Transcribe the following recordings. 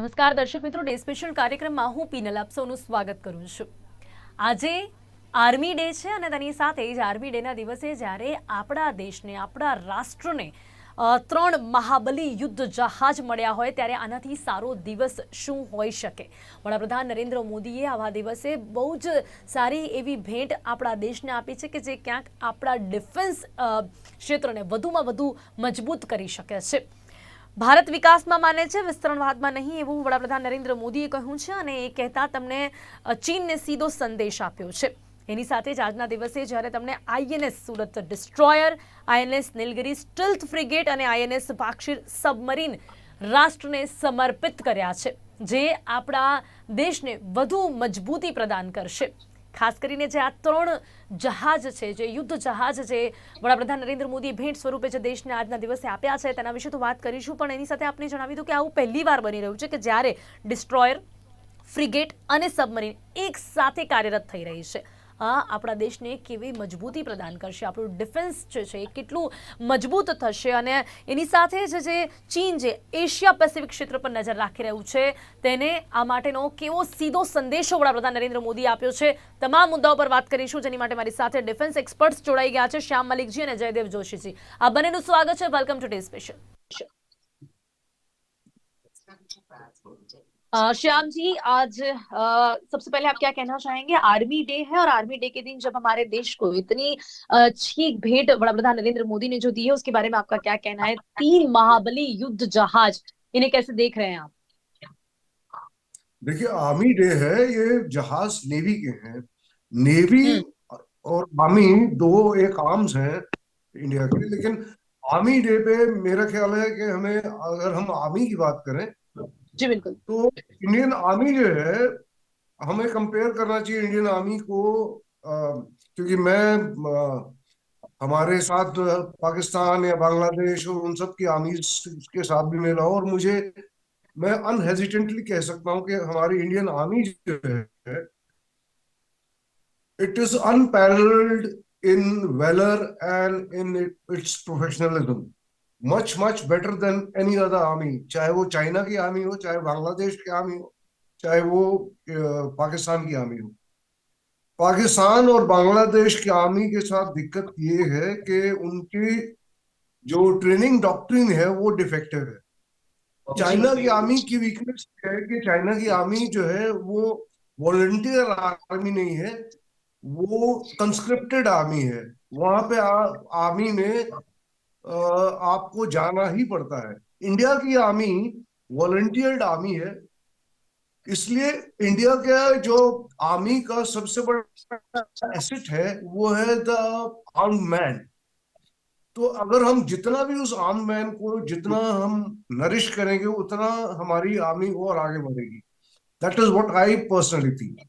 નમસ્કાર દર્શક મિત્રો, ડે સ્પેશિયલ કાર્યક્રમમાં હું પીનલ આપ સૌનું સ્વાગત કરું છું। આજે આર્મી ડે છે અને તેની સાથે જ આર્મી ડેના દિવસે જ્યારે આપણા દેશને, આપણા રાષ્ટ્રને ત્રણ મહાબલી યુદ્ધ જહાજ મળ્યા હોય ત્યારે આનાથી સારો દિવસ શું હોઈ શકે। વડાપ્રધાન નરેન્દ્ર મોદીએ આવા દિવસે બહુ જ સારી એવી ભેટ આપણા દેશને આપી છે કે જે ક્યાંક આપણા ડિફેન્સ ક્ષેત્રને વધુમાં વધુ મજબૂત કરી શકે છે। ભારત વિકાસમાં માને છે, વિસ્તરણવાદમાં નહીં, એવું વડાપ્રધાન નરેન્દ્ર મોદીએ કહ્યું છે અને એ કહેતા તમને ચીનને સીધો સંદેશ આપ્યો છે। એની સાથે જ આજના દિવસે જ્યારે તમને આઈએનએસ સુરત ડિસ્ટ્રોયર, આઈએનએસ નીલગિરી સ્ટીલ્થ ફ્રિગેટ અને આઈએનએસ પાક્ષીર સબમરીન રાષ્ટ્રને સમર્પિત કર્યા છે, જે આપણા દેશને વધુ મજબૂતી પ્રદાન કરશે। ખાસ કરીને જે આ ત્રણ જહાજ છે, જે યુદ્ધ જહાજ છે, વડાપ્રધાન નરેન્દ્ર મોદીએ ભેટ સ્વરૂપે જે દેશને આજના દિવસે આપ્યા છે તેના વિશે તો વાત કરીશું, પણ એની સાથે આપણે જણાવી દઉં કે આવું પહેલીવાર બની રહ્યું છે કે જ્યારે ડિસ્ટ્રોયર, ફ્રિગેટ અને સબમરીન એક સાથે કાર્યરત થઈ રહી છે। આ આપણા દેશને કેવી મજબૂતી પ્રદાન કરશે, આપણું ડિફેન્સ જે છે એ કેટલું મજબૂત થશે અને એની સાથે જ જે ચીન જે એશિયા પેસિફિક ક્ષેત્ર પર નજર રાખી રહ્યું છે તેને આ માટેનો કેવો સીધો સંદેશો વડાપ્રધાન નરેન્દ્ર મોદીએ આપ્યો છે, તમામ મુદ્દાઓ પર વાત કરીશું, જેની માટે મારી સાથે ડિફેન્સ એક્સપર્ટ્સ જોડાઈ ગયા છે, શ્યામ મલિકજી અને જયદેવ જોશીજી। આ બંનેનું સ્વાગત છે, welcome to day સ્પેશિयल। Shyam ji, आज सबसे पहले आप क्या कहना चाहेंगे? आर्मी डे है और आर्मी डे के दिन जब हमारे देश को इतनी अच्छी भेंट वडाप्रधान नरेंद्र मोदी ने जो दी है उसके बारे में आपका क्या कहना है? तीन महाबली युद्ध जहाज, इन्हें कैसे देख रहे हैं आप? देखिए, आर्मी डे है, ये जहाज नेवी के हैं। नेवी और आर्मी दो एक आर्म्स हैं इंडिया के, लेकिन आर्मी डे पे मेरा ख्याल है कि हमें, अगर हम आर्मी की बात करें जी बिल्कुल। तो इंडियन आर्मी जो है हमें कंपेयर करना चाहिए इंडियन आर्मी को, क्योंकि मैं हमारे साथ पाकिस्तान या बांग्लादेश और उन सब की आर्मी के साथ भी मिला हूं, और मैं अनहेजिटेंटली कह सकता हूं कि हमारी इंडियन आर्मी जो है, it is unparalleled in valour and in its professionalism. Much much better than any other army, चाहे वो चाइना की आर्मी हो, चाहे बांग्लादेश की आर्मी हो, चाहे वो पाकिस्तान की आर्मी हो। पाकिस्तान और बांग्लादेश की आर्मी के साथ दिक्कत ये है कि उनकी जो ट्रेनिंग डॉक्ट्रिन है वो डिफेक्टिव है। चाइना की आर्मी की वीकनेस है कि चाइना की आर्मी जो है वो वॉलंटियर आर्मी नहीं है, वो कंस्क्रिप्टेड आर्मी है। वहां पे आर्मी में आपको जाना ही पड़ता है। इंडिया की आर्मी वॉलंटियर्ड आर्मी है, इसलिए इंडिया का जो आर्मी का सबसे बड़ा एसेट है वो है द आर्म्ड मैन। तो अगर हम जितना भी उस आर्म मैन को जितना हम नरिश करेंगे उतना हमारी आर्मी और आगे बढ़ेगी। That is what I personally think.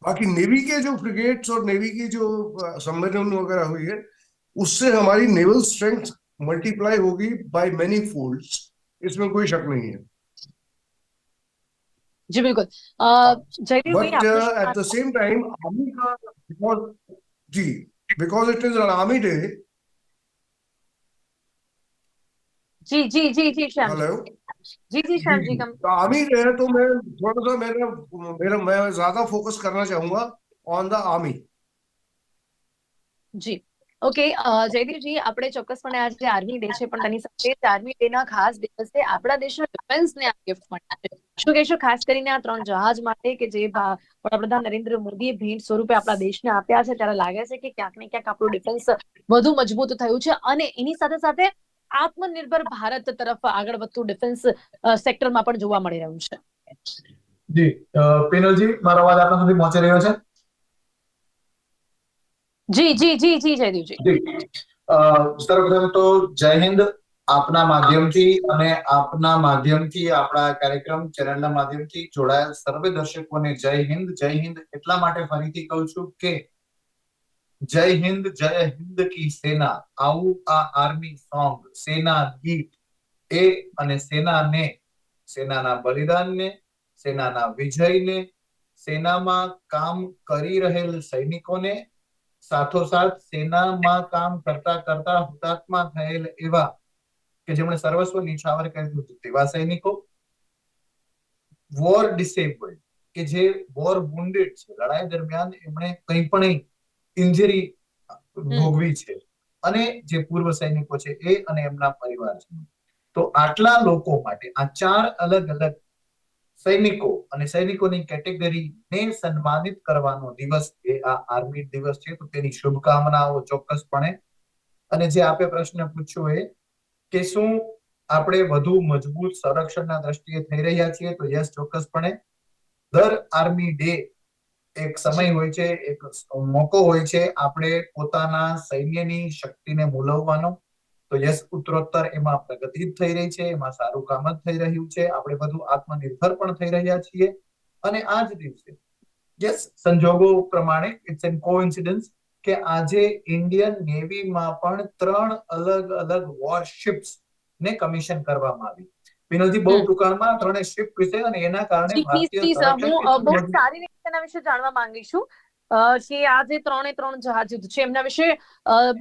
बाकी नेवी के जो फ्रिगेट्स और नेवी की जो सबमरीन वगैरह हुई है, उससे हमारी नेवल स्ट्रेंथ मल्टीप्लाई होगी बाय मेनी फोल्ड्स, इसमें कोई शक नहीं है। जी बिल्कुल। जयदेव भाई, but at the same time army का, जी, because it is an army day. जी जी जी जी श्याम जी, हेलो। जी जी श्याम जी, कम। तो आर्मी डे है तो मैं थोड़ा सा मेरा मेरा मैं ज्यादा फोकस करना चाहूंगा ऑन द आर्मी। જી ઓકે, જયદીપજી, આપણે ચોક્કસપણે આજે આર્મી ડે છે, પણ તેની સાથે જ આર્મી ડે ના ખાસ દિવસે આપણા દેશના ડિફેન્સને આ ગિફ્ટ મળી છે। શું કહેશો ખાસ કરીને આ ત્રણ જહાજ માટે કે જે વડાપ્રધાન નરેન્દ્ર મોદીએ ભેટ સ્વરૂપે આપણા દેશને આપ્યા છે, ત્યારે લાગે છે કે ક્યાંક ને ક્યાંક આપણું ડિફેન્સ વધુ મજબૂત થયું છે અને એની સાથે સાથે આત્મનિર્ભર ભારત તરફ આગળ વધતું ડિફેન્સ સેક્ટરમાં પણ જોવા મળી રહ્યું છે। જી પેનલજી, મારો અવાજ આપના સુધી પહોંચી રહ્યો છે? જી જી જી જી જયદેવજી, જી સર્વપ્રથમ તો જય હિન્દ। આપના માધ્યમથી અને આપના માધ્યમથી આપણા કાર્યક્રમ ચેનલના માધ્યમથી જોડાયેલ સર્વે દર્શકોને જય હિન્દ। જય હિન્દ એટલા માટે ફરીથી કહું છું કે જય હિન્દ કી સેના, આવું આ આર્મી સોંગ, સેના ગીત એ અને સેનાને, સેનાના બલિદાનને, સેનાના વિજયને, સેનામાં કામ કરી રહેલ સૈનિકોને, સાથોસાથ સેનામાં કામ કરતા કરતા હુતાત્મા થયેલ એવા કે જેમણે સર્વસ્વ નિછાવર કરી દીધું તેવા સૈનિકો, વોર ડિસેબલ્ડ, કે જે વોર વુન્ડેડ છે, લડાઈ દરમિયાન એમણે કંઈ પણ ઇન્જરી ભોગવી છે, અને જે પૂર્વ સૈનિકો છે એ અને એમના પરિવાર છે. તો આટલા લોકો માટે આ 4 અલગ અલગ સૈનિકો અને સૈનિકોની કેટેગરીને સન્માનિત કરવાનો દિવસ એ આ આર્મી દિવસ છે. તો તેની શુભકામનાઓ ચોક્કસપણે. અને જે આપે પ્રશ્ન પૂછ્યો એ કે શું આપણે વધુ મજબૂત સંરક્ષણના દ્રષ્ટિએ થઈ રહ્યા છીએ, તો યસ, ચોક્કસપણે. દર આર્મી ડે એક સમય હોય છે, એક મોકો હોય છે આપણે પોતાના સૈન્યની શક્તિને મૂલવવાનો. તો યસ, ઉત્તરોત્તર એમાં પ્રગતિ થઈ રહી છે, એમાં સારું કામ જ થઈ રહ્યું છે. આપણે બધું આત્મનિર્ભર પણ થઈ રહ્યા છીએ. અને આ જ દિવસે યસ, સંજોગો પ્રમાણે ઇટ્સ એન કોઇન્સિડન્સ કે આજે ઇન્ડિયન નેવીમાં પણ 3 અલગ અલગ વોરશિપ્સ ને કમિશન કરવામાં આવી. વિનોદજી, બહુ ટૂંકાણમાં 3 શિપ વિશે અને એના કારણે ભારતીય સંરક્ષણ હું બહુ સારી રીતે એના વિશે જાણવા માંગીશું કે આ જે 3 જહાજ યુદ્ધ છે એમના વિશે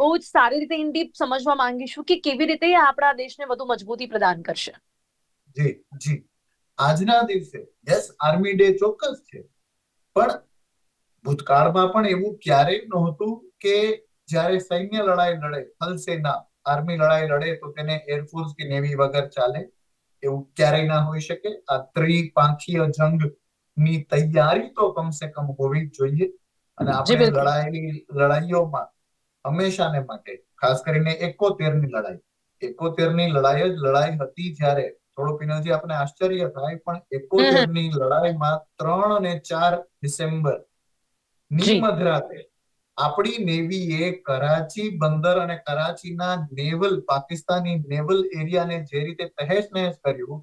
બહુ જ સારી રીતે ઇન ડીપ સમજવા માંગીશું કે કેવી રીતે આપણા દેશને વધુ મજબૂતી પ્રદાન કરશે. જી જી, આજના દિવસે યસ, આર્મી ડે ચોક્કસ છે, પણ ભૂતકાળમાં પણ એવું ક્યારેય નહોતું કે જ્યારે સૈન્ય લડાઈ લડે, થલ સેના આર્મી લડાઈ લડે તો તેને એરફોર્સ કે નેવી વગર ચાલે, એવું ક્યારેય ના હોઈ શકે. આ ત્રિપાંખીય જંગની તૈયારી તો કમસે કમ હોવી જ જોઈએ. અને આપણે લડાઈઓમાં હંમેશાને માટે, ખાસ કરીને 71ની લડાઈ જ લડાઈ હતી. જ્યારે થોડું પીનલજી આપણે આશ્ચર્ય થાય, પણ 71ની લડાઈમાં 3 અને 4 ડિસેમ્બર ની મધરાતે આપણી નેવીએ કરાચી બંદર અને કરાચીના નેવલ, પાકિસ્તાની નેવલ એરિયાને જે રીતે તહેશ નહેશ કર્યું,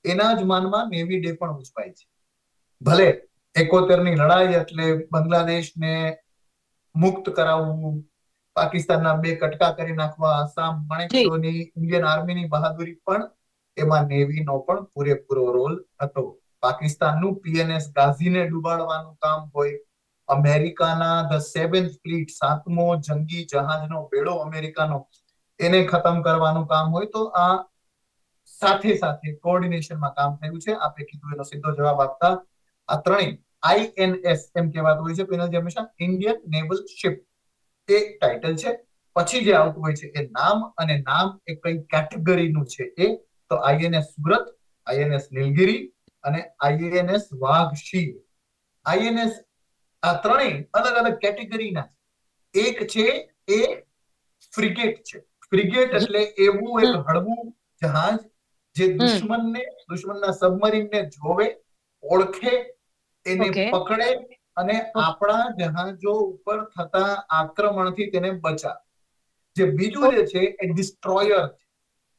એના જ માનમાં નેવી ડે પણ ઉજવાય છે. ભલે 71ની લડાઈ એટલે બાંગ્લાદેશને મુક્ત કરાવવું, પાકિસ્તાનના 2 કટકા કરી નાખવા, આસામ માણેકશોની ઇન્ડિયન આર્મીની બહાદુરી, પણ એમાં નેવીનો પણ પૂરેપૂરો રોલ હતો. પાકિસ્તાનનું પીએનએસ ગાઝીને ડૂબાડવાનું કામ હોય, અમેરિકાના ધ 7th ફ્લીટ, 7મો જંગી જહાજનો બેડો અમેરિકાનો, એને ખતમ કરવાનું કામ હોય. તો આ સાથે સાથે કોઓર્ડિનેશનમાં કામ થયું છે. આપે કીધું એનો સીધો જવાબ આપતા આ 3 આઈએનએસ એમ કહેવાતું હોય છે પીનલજી હંમેશા, ઇન્ડિયન નેવલ શિપ એ ટાઇટલ છે. પછી જે આવતું હોય છે એ નામ, અને નામ એ કઈ કેટેગરીનું છે એ તો આઈએનએસ સુરત, આઈએનએસ નીલગિરી અને આઈએનએસ વાઘશીર. આઈએનએસ આ 3 અલગ અલગ કેટેગરીના છે. એક છે એ ફ્રિગેટ છે. ફ્રિગેટ એટલે એવું એક હળવું જહાજ જે દુશ્મનના સબમરીનને જોવે, ઓળખે, એને પકડે અને આપણા જહાજો ઉપર થતા આક્રમણથી તેને બચાવે. જે બીજું જે છે એ ડિસ્ટ્રોયર છે.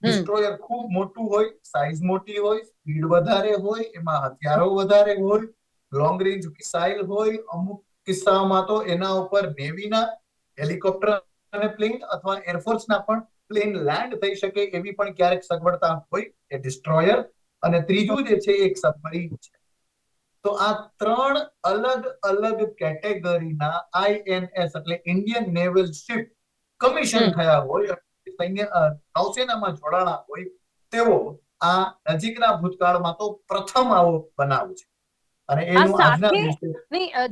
ડિસ્ટ્રોયર ખૂબ મોટું હોય, સાઈઝ મોટી હોય, સ્પીડ વધારે હોય, એમાં હથિયારો વધારે હોય, લોંગ રેન્જ મિસાઇલ હોય. અમુક કિસ્સામાં તો એના ઉપર નેવીના હેલિકોપ્ટર અને પ્લેન અથવા એરફોર્સના પણ પ્લેન લેન્ડ થઈ શકે એવી પણ ક્યારેક સગવડતા હોય, એ ડિસ્ટ્રોયર. અને ત્રીજું જે છે એક સબમરીન છે. તો આ 3 અલગ અલગ કેટેગરીના આઈએનએસ એટલે ઇન્ડિયન નેવલ શિપ કમિશન થયા હોય, સૈન્ય નૌસેનામાં જોડાણા હોય, તેવો આ નજીકના ભૂતકાળમાં તો પ્રથમ આવો બનાવ છે. અને એનું આજના દિવસે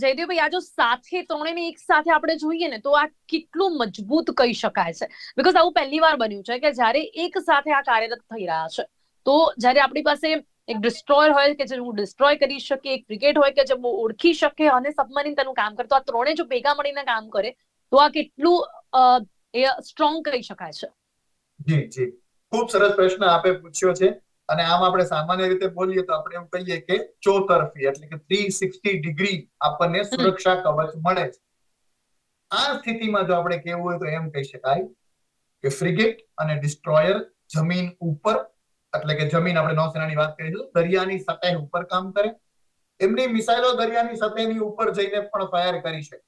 જયદેવભાઈ, આ જો સાથે 3ને એક સાથે આપણે જોઈએ ને તો આ કેટલું મજબૂત કહી શકાય છે. બીકોઝ આવું પહેલી વાર બન્યું છે કે જ્યારે એક સાથે આ કાર્યરત થઈ રહ્યા છે. તો જ્યારે આપણી પાસે એક ડિસ્ટ્રોયર હોય કે જે ડિસ્ટ્રોય કરી શકે, એક ફ્રિગેટ હોય કે જે ઓળખી શકે, અને સબમરીન તેનું કામ કરે, તો આ 3 જો ભેગા મળીને કામ કરે તો આ કેટલું સ્ટ્રોંગ કહી શકાય છે. જી જી, ખૂબ સરસ પ્રશ્ન આપે પૂછ્યો છે. અને આમ આપણે સામાન્ય રીતે બોલીએ તો આપણે એમ કહીએ કે ચોતરફી એટલે કે 360 ડિગ્રી આપણને સુરક્ષા કવચ મળે છે. આ સ્થિતિમાં જો આપણે કહેવું હોય તો એમ કહી શકાય કે ફ્રિગેટ અને ડિસ્ટ્રોયર જમીન ઉપર, એટલે કે જમીન આપણે નૌસેનાની વાત કરીશું, દરિયાની સતહ ઉપર કામ કરે. એમની મિસાઇલો દરિયાની સતહની ઉપર જઈને પણ ફાયર કરી શકે,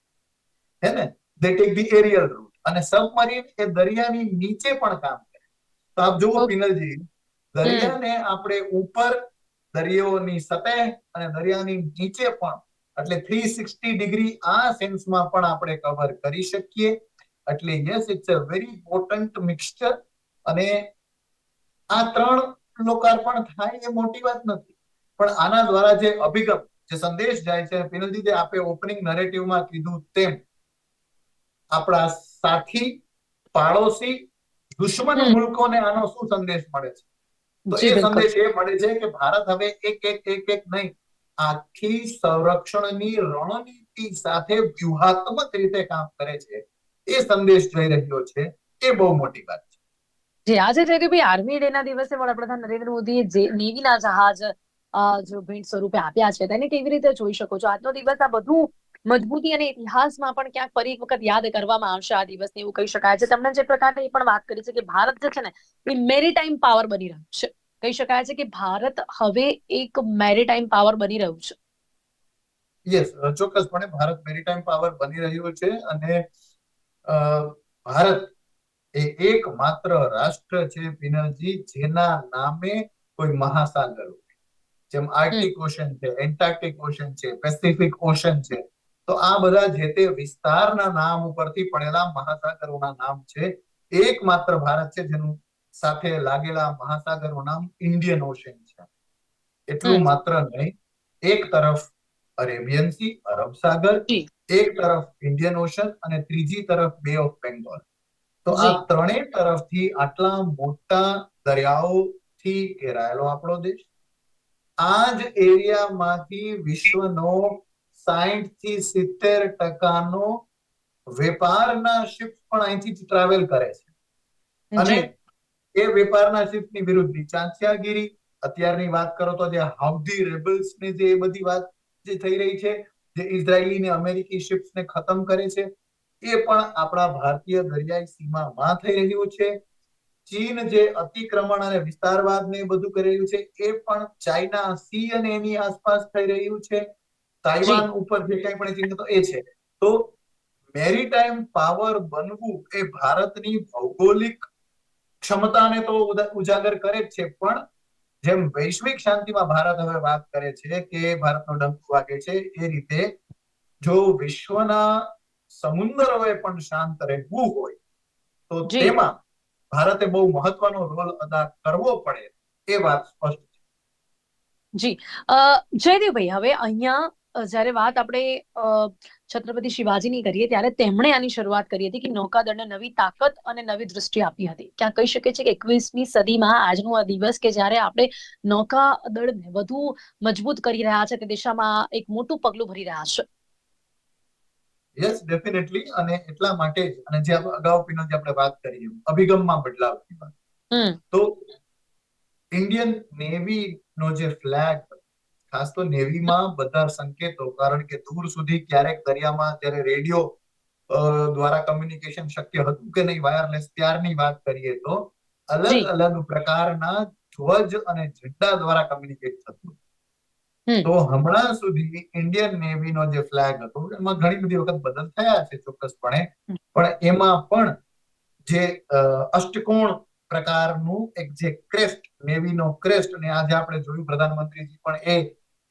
હે ને? They take the aerial route. અને સબમરીન એ દરિયાની નીચે પણ કામ કરે. તો આપ જુઓ પીનલજી, દરિયાને આપણે ઉપર, દરિયાની સતહ અને દરિયાની નીચે પણ, એટલે 360 ડિગ્રી આ સેન્સમાં પણ આપણે કવર કરી શકીએ. એટલે yes, it's a very potent mixture. અને આ 3 લોકાર્પણ થાય એ મોટી વાત નથી, પણ આના દ્વારા જે અભિગમ, જે સંદેશ જાય છે, પિનલજી જે આપે ઓપનિંગ નરેટિવમાં કીધું તેમ આપણા સાથી, પાડોશી, દુશ્મન હમ. મુલ્કોને આનો શું સંદેશ મળે છે? તો જી એ બિલકુલ. સંદેશ એ મળે છે કે ભારત હવે એક નહીં, આખી સંરક્ષણની રણનીતિ સાથે વ્યૂહાત્મક રીતે કામ કરે છે. એ સંદેશ જઈ રહ્યો છે, એ બહુ મોટી વાત છે. જી, આજે જયદીપભાઈ આર્મી ડે ના દિવસે વડાપ્રધાન નરેન્દ્ર મોદીએ જે નેવીના જહાજ જો ભેટ સ્વરૂપે આપ્યા છે તેને કેવી રીતે જોઈ શકો છો? આજનો દિવસ આ બધું મજબૂતી અને ઇતિહાસમાં પણ ક્યાંક ફરી એક વખત યાદ કરવામાં આવશે આ દિવસને, એવું કહી શકાય છે. તમને જે પ્રકારે એ પણ વાત કરી છે કે ભારત જે છે ને એ મેરીટાઈમ પાવર બની રહ્યું છે, કહી શકાય છે કે ભારત હવે એક મેરીટાઈમ પાવર બની રહ્યું છે. યસ, ચોક્કસપણે ભારત મેરીટાઈમ પાવર બની રહ્યું છે. અને ભારત એ એકમાત્ર રાષ્ટ્ર છે પિનલજી જેના નામે કોઈ મહાસાગર હોય. જેમ આર્ટિક ઓશન છે, એન્ટાર્કટિક ઓશન છે, પેસિફિક ઓશન છે, તો આ બધા જે તે વિસ્તારના નામ ઉપરથી પડેલા મહાસાગરોના નામ છે. એકમાત્ર ભારત છે જેનું સાથે લાગેલા મહાસાગરનું નામ ઇન્ડિયન ઓશન છે. એટલું માત્ર નહીં, એક તરફ અરેબિયન સી, અરબ સાગર, જી એક તરફ ઇન્ડિયન ઓશન અને ત્રીજી તરફ બે ઓફ બેંગોલ. તો આ જી ત્રણેય તરફથી આટલા મોટા દરિયાઓથી ઘેરાયેલો આપણો દેશ. આ જ એરિયામાંથી વિશ્વનો 60 થી 70% વેપારના શિપ પણ અહીંથી ટ્રાવેલ કરે છે. અને જી એ વેપારના શિપની વિરુદ્ધની ચાંચિયાગીરી, અત્યારની વાત કરો તો જે હાઉધી રેબલ્સ ને જે એ બધી વાત જે થઈ રહી છે, જે ઇઝરાયલી ને અમેરિકી શિપ્સને ખતમ કરે છે, એ પણ આપણા ભારતીય દરિયાઈ સીમામાં થઈ રહ્યું છે. ચીન જે અતિક્રમણ અને વિસ્તારવાદ ને બધું કરી રહ્યું છે, એ પણ ચાઇના સી અને એની આસપાસ થઈ રહ્યું છે. તાઇવાન ઉપર જે કંઈ પણ ચીન તો એ છે. તો મેરીટાઈમ પાવર બનવું એ ભારતની ભૌગોલિક ક્ષમતાને તો ઉજાગર કરે જ છે, પણ જેમ વૈશ્વિક શાંતિમાં ભારત હવે વાત કરે છે કે ભારતનો ડંકો વાગે છે, એ રીતે જો વિશ્વના સમુદ્રોએ પણ શાંત રહેવું હોય તો જી તેમાં ભારતે બહુ મહત્વનો રોલ અદા કરવો પડે, એ વાત સ્પષ્ટ છે. જી જયદેવભાઈ, હવે અહીંયા જ્યારે વાત આપણે છત્રપતિ શિવાજીની કરીએ ત્યારે તેમણે આની શરૂઆત કરી હતી કે નૌકાદળને નવી તાકાત અને નવી દૃષ્ટિ આપી હતી. ક્યાં કહી શકે છે કે 21મી સદીમાં આજનો આ દિવસ કે જ્યારે આપણે નૌકાદળને વધુ મજબૂત કરી રહ્યા છે તે દિશામાં એક મોટું પગલું ભરી રહ્યા છે. Yes, definitely. અને એટલા માટે જ, અને જે અગાઉ પીનોજી આપણે વાત કરી અભિગમમાં બદલાવની વાત, તો ઇન્ડિયન નેવી નો જે ફ્લેગ, ખાસ તો નેવીમાં બધા સંકેતો, કારણ કે દૂર સુધી ક્યારેક દરિયામાં જ્યારે રેડિયો દ્વારા કમ્યુનિકેશન શક્ય હતું કે નહીં, વાયરલેસ, ત્યારની વાત કરીએ તો અલગ જી અલગ પ્રકારના ધ્વજ અને ઝંડા દ્વારા કમ્યુનિકેટ થતું. તો હમણાં સુધી ઇન્ડિયન નેવીનો જે ફ્લેગ હતો એમાં ઘણી બધી વખત બદલ થયા છે ચોક્કસપણે, પણ એમાં પણ જે અષ્ટકોણ પ્રકારનું એક જે ક્રેસ્ટ, નેવીનો ક્રેસ્ટ, અને આજે આપણે જોયું પ્રધાનમંત્રીજી પણ એ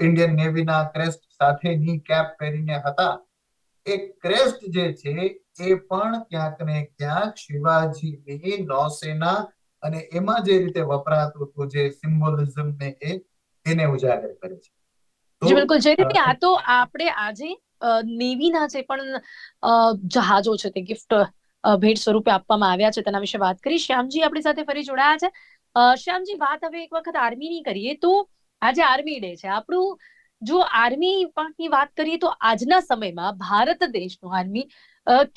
ઇન્ડિયન નેવીના ક્રેસ્ટ સાથેની કેપ પહેરીને હતા. એ ક્રેસ્ટ જે છે એ પણ ક્યાંક ને ક્યાંક શિવાજીની નૌસેના અને એમાં જે રીતે વપરાતું હતું જે સિમ્બોલિઝમ ને એને ઉજાગર કરે છે. જી બિલકુલ જયદીપભાઈ, આ તો આપણે આજે નેવીના જે પણ જહાજો છે તે ગિફ્ટ ભેટ સ્વરૂપે આપવામાં આવ્યા છે તેના વિશે વાત કરી. શ્યામજી આપણી સાથે ફરી જોડાયા છે. શ્યામજી, વાત હવે એક વખત આર્મીની કરીએ તો આજે આર્મી ડે છે આપણું. જો આર્મી ની વાત કરીએ તો આજના સમયમાં ભારત દેશનું આર્મી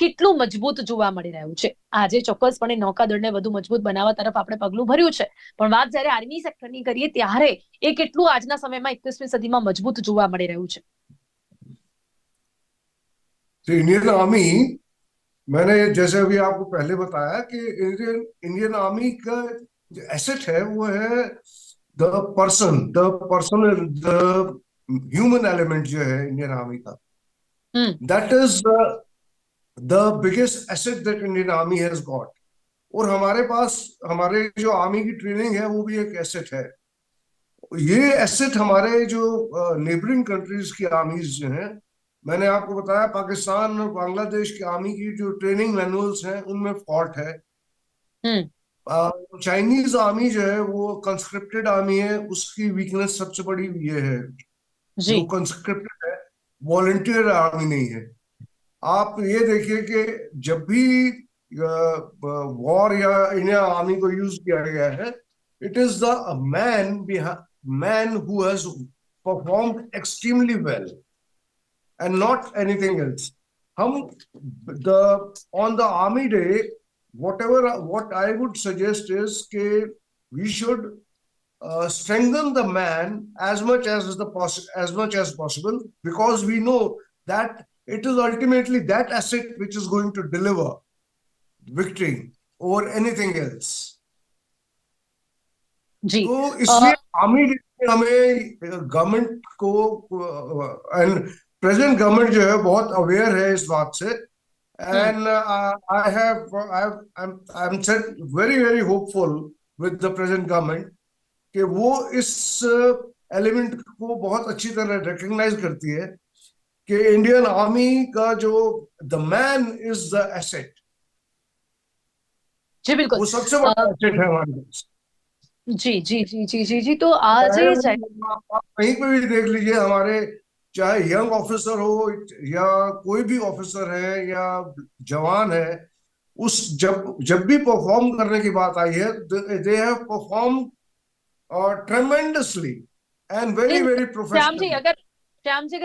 કેટલું મજબૂત જોવા મળી રહ્યું છે. આજે ચોક્કસપણે નૌકાદળને વધુ મજબૂત બનાવવા તરફ આપણે પગલું ભર્યું છે, પણ વાત જ્યારે આર્મી સેક્ટરની કરીએ ત્યારે એ કેટલું આજના સમયમાં 21મી સદીમાં મજબૂત જોવા મળી રહ્યું છે. इंडियन आर्मी, मैंने जैसे अभी आपको पहले बताया कि इंडियन इंडियन आर्मी का जो एसेट है वो है the person the human element जो है इंडियन आर्मी का, that is the biggest asset that Indian army has got. और हमारे पास हमारे जो आर्मी की ट्रेनिंग है वो भी एक एसेट है. ये एसेट हमारे जो नेबरिंग कंट्रीज की आर्मीज जो हैं, मैंने आपको बताया पाकिस्तान और बांग्लादेश की आर्मी की जो ट्रेनिंग मैनुअल्स हैं उनमें फॉल्ट है. चाइनीज आर्मी जो है वो कंस्क्रिप्टेड आर्मी है, उसकी वीकनेस सबसे बड़ी ये है जी। जो कंस्क्रिप्टेड है, वॉलंटियर आर्मी नहीं है। आप ये देखिए कि जब भी वॉर या इंडियन आर्मी को यूज किया गया है, it is the man who has performed extremely well and not anything else. हम the on the army day, what I would suggest is कि we should strengthen the man as much as possible, because we know that it is ultimately that asset which is going to deliver victory over anything else. जी। तो इसलिए army हमें government को and present government जो है बहुत aware है इस बात से, and I am set very hopeful with the present government कि वो इस एलिमेंट को बहुत अच्छी तरह रिकग्नाइज करती है कि इंडियन आर्मी का जो the man is the asset, जी बिल्कुल। वो सबसे बड़ा एसेट है हमारे पास। जी जी जी जी जी जी। तो आज चाहे जय आप कहीं पे भी देख लीजिए, हमारे चाहे यंग ऑफिसर हो या कोई भी ऑफिसर है या जवान है, उस जब जब भी परफॉर्म करने की बात आई है, they have perform tremendously and very in very Shyam ji, professionally. अगर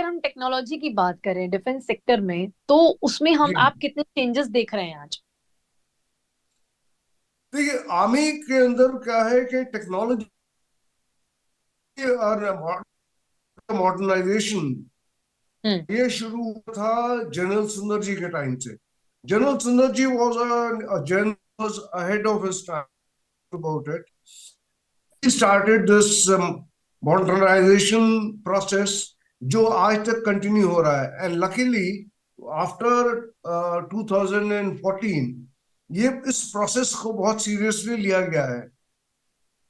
हम टेक्नोलॉजी की बात करें डिफेंस सेक्टर में, तो उसमें हम जी, आप कितने चेंजेस देख रहे हैं आज? देखिए आर्मी के अंदर क्या है कि टेक्नोलॉजी और मॉडर्नाइजेशन हम्म। ये शुरू हुआ था जनरल सुंदर जी के टाइम से। General Sundar ji was a general, was ahead of his time about it. He started this modernisation process जो आज तक कंटिन्यू हो रहा है, एंड लकीली आफ्टर 2014 ये इस प्रोसेस को बहुत सीरियसली लिया गया है।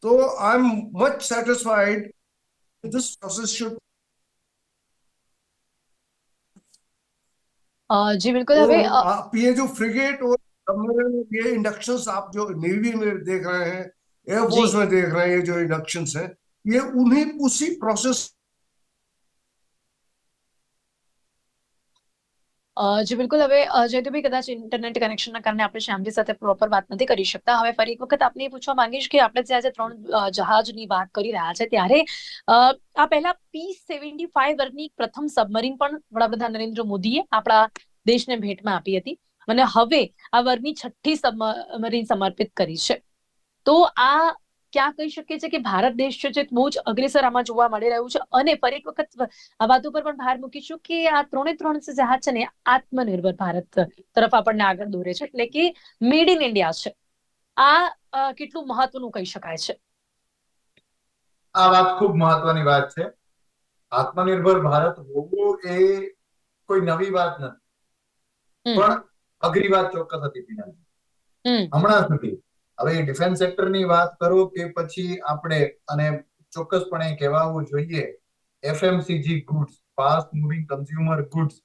तो I am much satisfied this process should. जी बिल्कुल। तो हमें आप ये जो फ्रिगेट और सबमरीन, ये इंडक्शंस आप जो नेवी में देख रहे हैं, जी एयरफोर्स में देख रहे हैं, ये जो इंडक्शंस हैं, ये उन्हीं उसी प्रोसेस। જી બિલકુલ। હવે જયતુભાઈ, કદાચ ઇન્ટરનેટ કનેક્શનના કારણે આપણે શ્યામજી સાથે પ્રોપર વાત નથી કરી શકતા। હવે ફરી એક વખત આપને એ પૂછવા માંગીશ કે આપણે જે આજે 3 જહાજની વાત કરી રહ્યા છે, ત્યારે આ પહેલા P-75 વર્ગની પ્રથમ સબમરીન પણ વડાપ્રધાન નરેન્દ્ર મોદીએ આપણા દેશને ભેટમાં આપી હતી, અને હવે આ વર્ગની 6ઠી સબમરીન સમર્પિત કરી છે। તો આ ક્યાં કહી શકીએ છીએ કે ભારત દેશ છે જે બહુ જ અગ્રેસર આમાં જોવા મળી રહ્યું છે। અને ફરી એક વખત આ વાત ઉપર પણ ભાર મૂકીશું કે આ 3 જે જહાજ છે ને, આત્મનિર્ભર ભારત તરફ આપણને આગળ દોરે છે, એટલે કે મેડ ઇન ઇન્ડિયા છે। આ કેટલું મહત્વનું કહી શકાય છે? આ વાત ખૂબ મહત્વની વાત છે. આત્મનિર્ભર ભારત હોવું એ કોઈ નવી વાત નથી, પણ અઘરી વાત ચોક્કસ હતી પીનાજી હમણાં સુધી। હવે ડિફેન્સ સેક્ટરની વાત કરો કે પછી આપણે, અને ચોક્કસપણે કહેવાવું જોઈએ FMCG goods, fast moving consumer goods,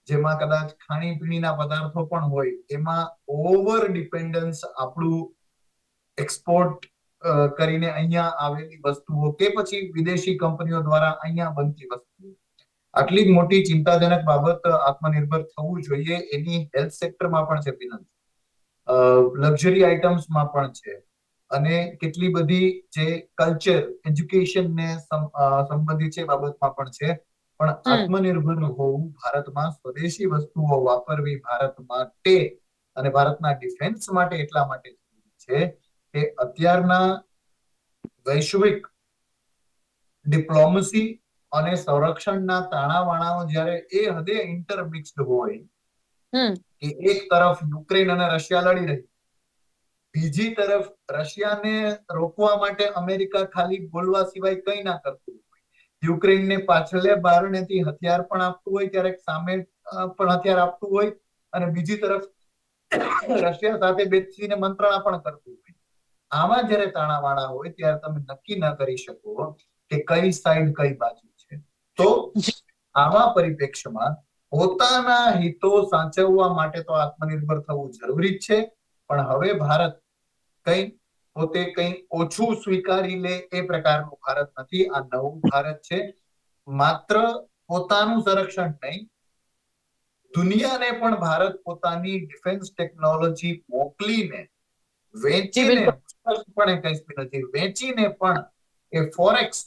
જેમાં કદાચ ખાણીપીણીના પદાર્થો પણ હોય, એમાં ઓવર ડિપેન્ડન્સ આપણું એક્સપોર્ટ કરીને અહીંયા આવેલી વસ્તુઓ કે પછી વિદેશી કંપનીઓ દ્વારા અહીંયા બનતી વસ્તુઓ, આટલી જ મોટી ચિંતાજનક બાબત આત્મનિર્ભર થવું જોઈએ એની હેલ્થ સેક્ટરમાં પણ છે પીનલ, લક્ઝરી આઇટમ્સમાં પણ છે, અને કેટલી બધી જે કલ્ચર એજ્યુકેશન ને સંબંધિત છે બાબતમાં પણ છે। પણ આત્મનિર્ભર હોવું, ભારતમાં સ્વદેશી વસ્તુઓ વાપરવી ભારત માટે અને ભારતના ડિફેન્સ માટે એટલા માટે છે કે અત્યારના વૈશ્વિક ડિપ્લોમસી અને સંરક્ષણના તાણાવાણાઓ જ્યારે એ હદે ઇન્ટરમિક્સ્ડ હોય કે એક તરફ યુક્રેન અને રશિયા લડી રહી, બીજી તરફ રશિયાને રોકવા માટે અમેરિકા ખાલી બોલવા સિવાય કંઈ ના કરતું હોય, યુક્રેનને પાછલે બારણેથી હથિયાર પણ આપતું હોય, ક્યારેક સામે પણ હથિયાર આપતું હોય, અને બીજી તરફ રશિયા સાથે બેસીને મંત્રણા પણ કરતું હોય। આમાં જ્યારે તાણાવાણા હોય ત્યારે તમે નક્કી ન કરી શકો કે કઈ સાઈડ કઈ બાજુ છે। તો આવા પરિપ્રેક્ષ્યમાં પોતાના હિતો સાચવવા માટે તો આત્મનિર્ભર થવું જરૂરી છે, પણ હવે ભારત કઈ પોતે કંઈ ઓછું સ્વીકારી લે એ પ્રકારનું ભારત નથી. આ નવું ભારત છે. માત્ર પોતાનું સંરક્ષણ નહીં, દુનિયાને પણ ભારત પોતાની ડિફેન્સ ટેકનોલોજી મોકલીને વેચીને સ્પષ્ટપણે કંઈ નથી, વેચીને પણ એ ફોરેક્સ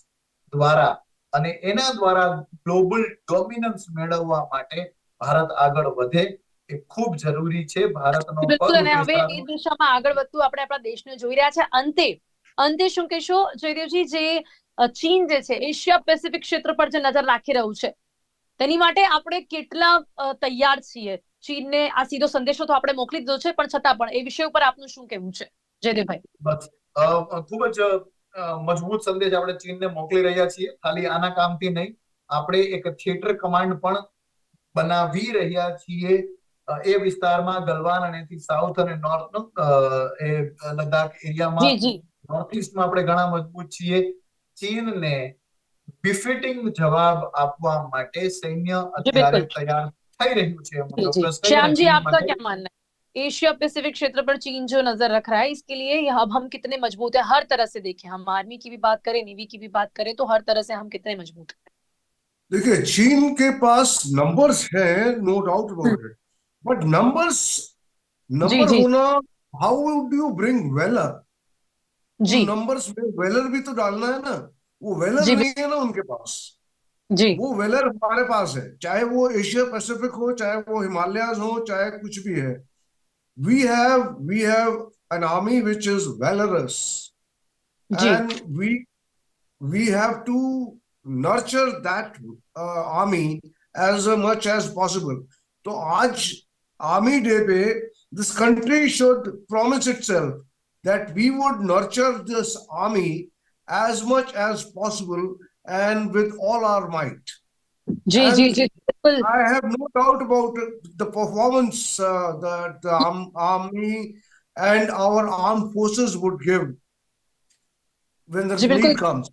દ્વારા અને એના દ્વારા ગ્લોબલ ડોમિનન્સ મેળવવા માટે ભારત આગળ વધે એ ખૂબ જરૂરી છે. ભારતનો બિલકુલ, અને પગ હવે એ વિસ્તારનો દિશામાં આગળ વધતું આપણે આપણા દેશને જોઈ રહ્યા છે. અંતે શું કહેશો જયદેવજી, જે ચીન જે છે એશિયા પેસિફિક ક્ષેત્ર પર જે નજર રાખી રહ્યું છે, તેની માટે આપણે કેટલા તૈયાર છીએ? ચીનને આ સીધો સંદેશો તો આપણે મોકલી દીધો છે, પણ છતાં પણ એ વિષય ઉપર આપનું શું કહેવું છે જયદેવભાઈ? બસ ખૂબ જ મજબૂત સંદેશ આપણે ચીનને મોકલી રહ્યા છીએ. ખાલી આના કામથી નહીં, આપણે એક થિયેટર કમાન્ડ પણ બનાવી રહ્યા છીએ એ વિસ્તારમાં, ગલવાન અને સાઉથ અને નોર્થ એ લદ્દાખ એરિયામાં, જી જી, નોર્થ ઇસ્ટમાં આપણે ઘણા મજબૂત છીએ. ચીનને બિફિટિંગ જવાબ આપવા માટે સૈન્ય जी અત્યારે बिल्कुल। તૈયાર થઈ રહ્યું છે. जी जी, ચોક્કસ કહીએ श्याम ને, जी ચીન आपका માટે क्या मानना है? एशिया पैसिफिक क्षेत्र पर चीन जो नजर रख रहा है, इसके लिए अब हम कितने मजबूत है? हर तरह से देखें, हम आर्मी की भी बात करें, नेवी की भी बात करें, तो हर तरह से हम कितने मजबूत हैं? देखिए, चीन के पास नंबर्स हैं, no doubt about it, but जी नंबर जी होना, how do you bring valour? जी उन नंबर्स में वेलर भी तो डालना है ना, वो वेलर जी नहीं है ना उनके पास। जी वो वेलर हमारे पास है, चाहे वो एशिया पैसिफिक हो, चाहे वो हिमालयाज हो, चाहे कुछ भी है। We have an army which is valorous, ji and we have to nurture that army as much as possible. तो आज आर्मी डे पे this country should promise itself that we would nurture this army as much as possible and with all our might. जी जी And जी बिल्कुल। I have no doubt about the performance that the army and our armed forces would give when the जी बिल्कुल। need comes.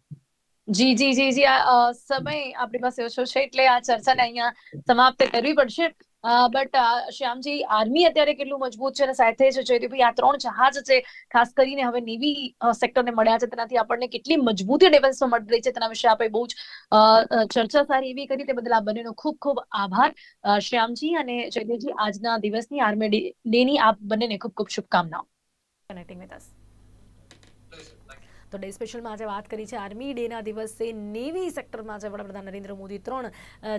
જી જી જી જી, સમય આપણી પાસે ઓછો છે એટલે આ ચર્ચાને અહીંયા સમાપ્ત કરવી પડશે. બટ શ્યામજી, આર્મી અત્યારે કેટલું મજબૂત છે અને સાથે જ જયદીપભાઈ આ 3 જહાજ છે, ખાસ કરીને હવે નેવી સેક્ટરને મળ્યા છે, તેનાથી આપણને કેટલી મજબૂતી ડિફેન્સમાં મળી રહી છે તેના વિશે આપણે બહુ જ ચર્ચા સારી એવી કરી. તે બદલ આ બંનેનો ખૂબ ખૂબ આભાર શ્યામજી અને જયદેવજી. આજના દિવસની આર્મી ડેની આપ બંનેને ખૂબ ખૂબ શુભકામનાઓ. Connecting with us. તો ડે સ્પેશિયલમાં આજે વાત કરી છે આર્મી ડેના દિવસે નેવી સેક્ટરમાં જે વડાપ્રધાન નરેન્દ્ર મોદી 3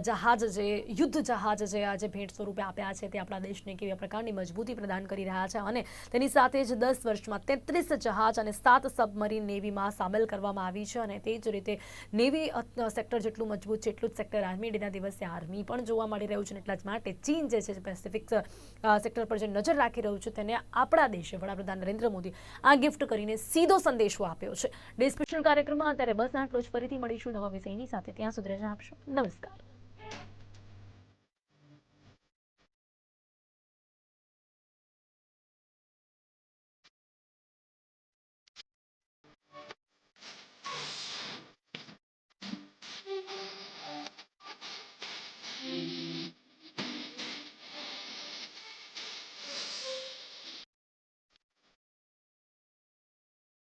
જહાજ જે યુદ્ધ જહાજ જે આજે ભેટ સ્વરૂપે આપ્યા છે તે આપણા દેશને કેવી પ્રકારની મજબૂતી પ્રદાન કરી રહ્યા છે, અને તેની સાથે જ 10 વર્ષમાં 33 જહાજ અને 7 સબમરીન નેવીમાં સામેલ કરવામાં આવી છે. અને તે જ રીતે નેવી સેક્ટર જેટલું મજબૂત છે એટલું જ સેક્ટર આર્મી ડેના દિવસે આર્મી પણ જોવા મળી રહ્યું છે. એટલા જ માટે ચીન જે છે પેસિફિક સેક્ટર પર જે નજર રાખી રહ્યું છે તેને આપણા દેશે વડાપ્રધાન નરેન્દ્ર મોદી આ ગિફ્ટ કરીને સીધો સંદેશો આપ્યો છે. ડે સ્પેશિયલ કાર્યક્રમમાં અત્યારે બસ આટલું જ. ફરીથી મળીશું નવા વિષયની સાથે. ત્યાં સુધી રજા આપશો. નમસ્કાર.